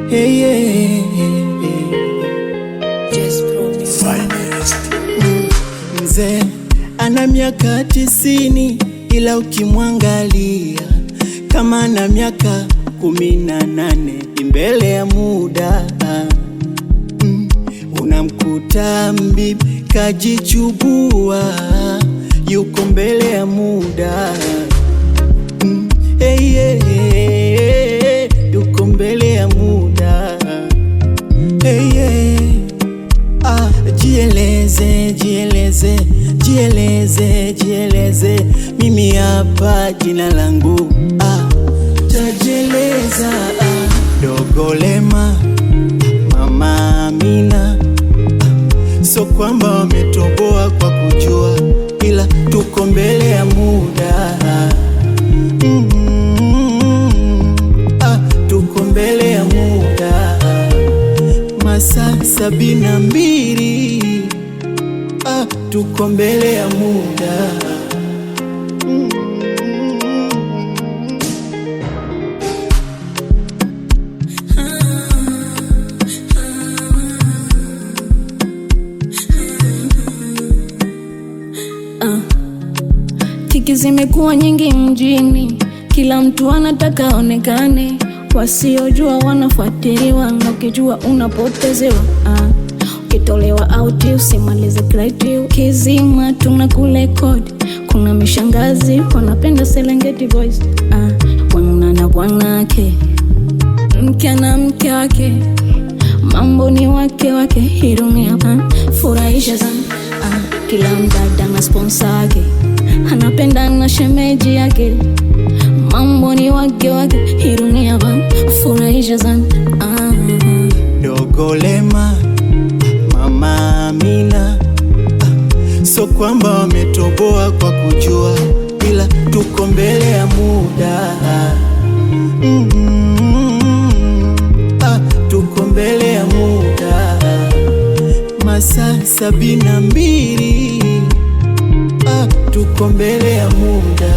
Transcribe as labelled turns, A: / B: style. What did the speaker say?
A: Hey, hey, hey, hey. Mzee ana miaka 90 ila ukimwangalia kama ana miaka 18 mbele ya muda. Unamkuta mbibi kajichubua, yuko mbele ya muda. Hey, hey, hey, yuko mbele ya muda. Hey, hey. Jieleze, jieleze, jieleze, jieleze, mimi hapa jina langu tajieleza. Dogo Lema, Mama Amina, so kwamba wametoboa kwa kujua, ila tuko mbele ya muda. Tuko mbele ya muda. Masaa 72, tuko mbele ya muda.
B: Kiki zimekuwa nyingi mjini, kila mtu anataka onekane, wasiojua wanafuatiliwa, na ukijua unapotezewa. Ukitolewa out usimalize grade, kizima tunakurekodi. Kuna mishangazi wanapenda Serengeti Boys, bwana na bwanake, mke na mke wake, mambo ni wake wake. Hii dunia furahisha sana, kila mdada na sponsor wake, anapenda na shemeji yake, mambo ni wake wake. Hii dunia furahisha sana.
A: Dogo Lema, Mama Amina, so kwamba wametoboa kwa kujua, ila tuko mbele ya muda. Tuko mbele ya muda. Masaa 72, tuko mbele ya muda.